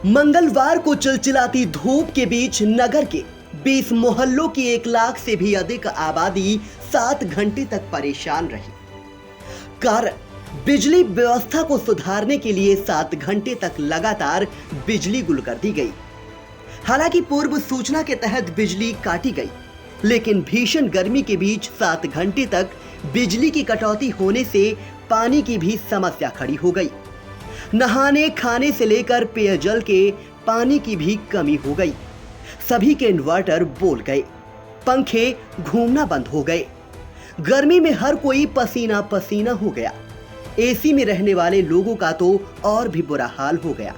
मंगलवार को चिलचिलाती धूप के बीच नगर के 20 मोहल्लों की 1 लाख से भी अधिक आबादी 7 घंटे तक परेशान रही। कारण बिजली व्यवस्था को सुधारने के लिए 7 घंटे तक लगातार बिजली गुल कर दी गई। हालांकि पूर्व सूचना के तहत बिजली काटी गई, लेकिन भीषण गर्मी के बीच 7 घंटे तक बिजली की कटौती होने से पानी की भी समस्या खड़ी हो गई। नहाने खाने से लेकर पेयजल के पानी की भी कमी हो गई। सभी के इन्वर्टर बोल गए, पंखे घूमना बंद हो गए। गर्मी में हर कोई पसीना पसीना हो गया। एसी में रहने वाले लोगों का तो और भी बुरा हाल हो गया।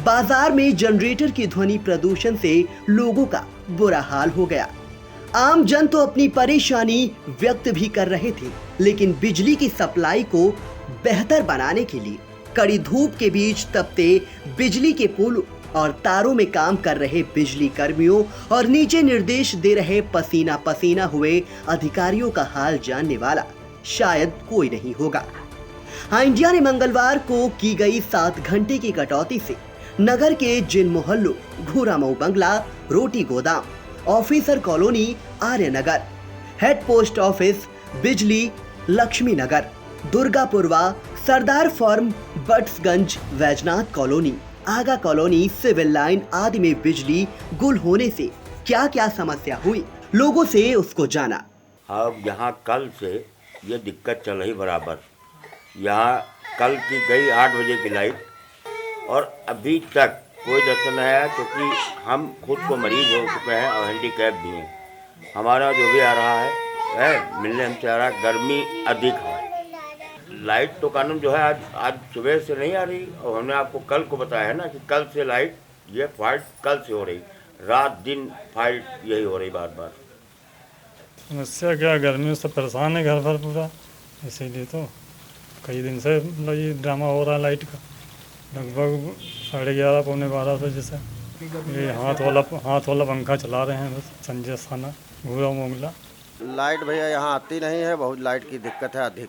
बाजार में जनरेटर की ध्वनि प्रदूषण से लोगों का बुरा हाल हो गया। आम जन तो अपनी परेशानी व्यक्त भी कर रहे थे, लेकिन बिजली की सप्लाई को बेहतर बनाने के लिए कड़ी धूप के बीच तपते बिजली के पुल और तारों में काम कर रहे बिजली कर्मियों और नीचे निर्देश दे रहे पसीना पसीना हुए अधिकारियों का हाल जानने वाला शायद कोई नहीं होगा। इंडिया ने मंगलवार को की गई 7 घंटे की कटौती से नगर के जिन मोहल्लों घूरामऊ बंगला, रोटी गोदाम, ऑफिसर कॉलोनी, आर्य नगर, हेड पोस्ट ऑफिस, बिजली, लक्ष्मी नगर, दुर्गापुरवा, सरदार फार्म, बट्सगंज, वैजनाथ कॉलोनी, आगा कॉलोनी, सिविल लाइन आदि में बिजली गुल होने से क्या क्या समस्या हुई, लोगों से उसको जाना। अब यहाँ कल से ये दिक्कत चल रही बराबर। यहाँ कल की गई 8 बजे की लाइट और अभी तक कोई दर्शन नहीं आया, क्योंकि हम खुद को मरीज हो चुके हैं और हैंडीकैप भी हैं। हमारा जो भी आ रहा है मिलने हमसे आ रहा है, गर्मी अधिक है। लाइट तो कानून जो है आज सुबह से नहीं आ रही, और हमने आपको कल को बताया है ना कि कल से लाइट ये फाल्ट कल से हो रही, रात दिन फाल्ट यही हो रही बार बार। समस्या क्या, गर्मी से परेशान है घर भर पूरा, इसीलिए तो कई दिन से मतलब ये ड्रामा हो रहा है लाइट का। लगभग 11:30 पौने 12 बजे से ये हाथ वाला पंखा चला रहे हैं बस, संजय साना घूरा मोगला। लाइट भैया यहाँ आती नहीं है, बहुत लाइट की दिक्कत है अधिक।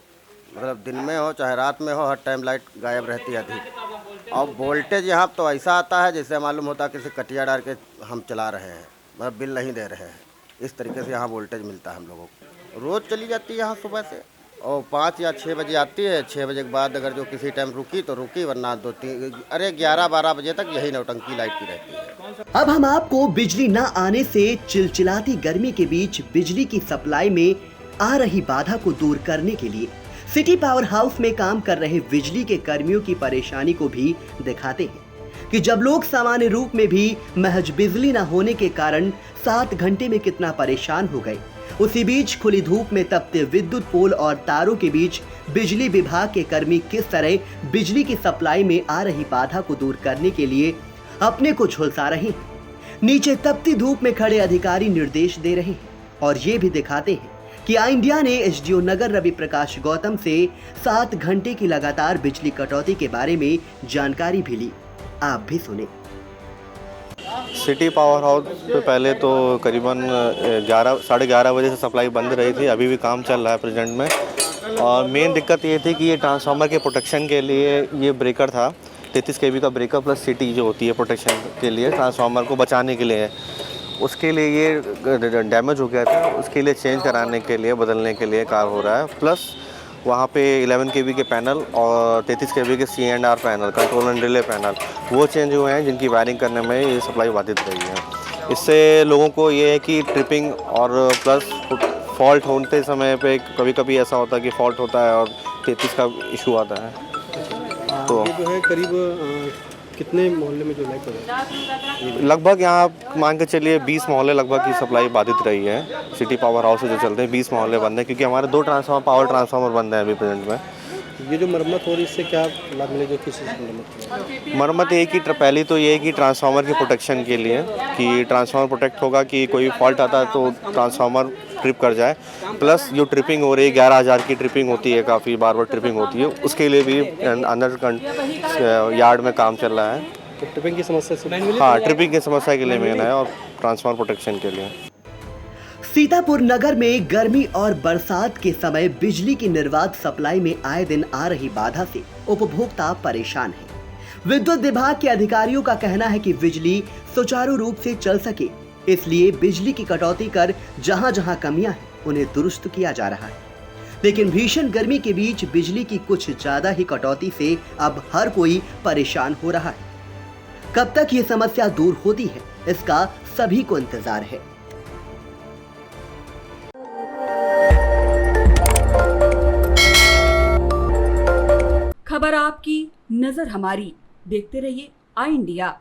मतलब दिन में हो चाहे रात में हो, हर टाइम लाइट गायब रहती है अधिक। और वोल्टेज यहाँ तो ऐसा आता है जैसे मालूम होता है किसी कटिया डाल के हम चला रहे हैं, मतलब बिल नहीं दे रहे हैं। इस तरीके से यहाँ वोल्टेज मिलता है हम लोगों को। रोज़ चली जाती है यहाँ सुबह से, और 5 या 6 बजे आती है। 6 बजे के बाद अगर जो किसी टाइम रुकी तो रुकी, वरना 11-12 बजे तक यही नौटंकी लाइट की रहती है। अब हम आपको बिजली न आने से चिलचिलाती गर्मी के बीच बिजली की सप्लाई में आ रही बाधा को दूर करने के लिए सिटी पावर हाउस में काम कर रहे बिजली के कर्मियों की परेशानी को भी दिखाते हैं कि जब लोग सामान्य रूप में भी महज बिजली न होने के कारण 7 घंटे में कितना परेशान हो गए, उसी बीच खुली धूप में तपते विद्युत पोल और तारों के बीच बिजली विभाग के कर्मी किस तरह बिजली की सप्लाई में आ रही बाधा को दूर करने के लिए अपने को झुलसा रहे हैं। नीचे तपती धूप में खड़े अधिकारी निर्देश दे रहे हैं और ये भी दिखाते हैं कि इंडिया ने एसडीओ नगर रवि प्रकाश गौतम से 7 घंटे की लगातार बिजली कटौती के बारे में जानकारी भी ली। आप भी सुने। सिटी पावर हाउस पे पहले तो करीबन 11-11:30 बजे से सप्लाई बंद रही थी, अभी भी काम चल रहा है प्रेजेंट में। और मेन दिक्कत ये थी कि ये ट्रांसफार्मर के प्रोटेक्शन के लिए ये ब्रेकर था, 33 kV का ब्रेकर प्लस सिटी जो होती है प्रोटेक्शन के लिए, ट्रांसफार्मर को बचाने के लिए है। उसके लिए ये डैमेज हो गया था, उसके लिए चेंज कराने के लिए, बदलने के लिए कार्य हो रहा है। प्लस वहाँ पे 11 kV के पैनल और 33 kV के C&R panel, control and relay panel, वो चेंज हुए हैं, जिनकी वायरिंग करने में ये सप्लाई बाधित रही है। इससे लोगों को ये है कि ट्रिपिंग और प्लस फॉल्ट होते समय पे कभी कभी ऐसा होता है कि फॉल्ट होता है और 33 का इशू आता है। तो ये जो है करीब कितने मोहल्ले में जो लाइट है? लगभग यहाँ मान के चलिए 20 मोहल्ले लगभग की सप्लाई बाधित रही है। सिटी पावर हाउस से जो चलते हैं 20 मोहल्ले बंद हैं, क्योंकि हमारे 2 पावर ट्रांसफार्मर बंद हैं अभी प्रेजेंट में। ये जो मरम्मत हो रही है इससे क्या लाभ मिलेगा, किस चीज़ की मरम्मत हो रही है? मरम्मत एक ही पहली तो ये है कि ट्रांसफार्मर की प्रोटेक्शन के लिए, कि ट्रांसफार्मर प्रोटेक्ट होगा कि कोई फॉल्ट आता है तो ट्रांसफार्मर ट्रिप कर जाए। प्लस जो ट्रिपिंग हो रही है 11,000 की ट्रिपिंग होती है, काफ़ी बार बार ट्रिपिंग होती है, उसके लिए भी अंदर यार्ड में काम चल रहा है। तो ट्रिपिंग की समस्या से हाँ, ट्रिपिंग की समस्या के लिए मेन है और ट्रांसफार्मर प्रोटेक्शन के लिए। सीतापुर नगर में गर्मी और बरसात के समय बिजली की निर्बाध सप्लाई में आए दिन आ रही बाधा से उपभोक्ता परेशान है। विद्युत विभाग के अधिकारियों का कहना है कि बिजली सुचारू रूप से चल सके, इसलिए बिजली की कटौती कर जहां जहां कमियां हैं उन्हें दुरुस्त किया जा रहा है। लेकिन भीषण गर्मी के बीच बिजली की कुछ ज्यादा ही कटौती से अब हर कोई परेशान हो रहा है। कब तक ये समस्या दूर होती है, इसका सभी को इंतजार है। खबर आपकी, नजर हमारी। देखते रहिए आई इंडिया।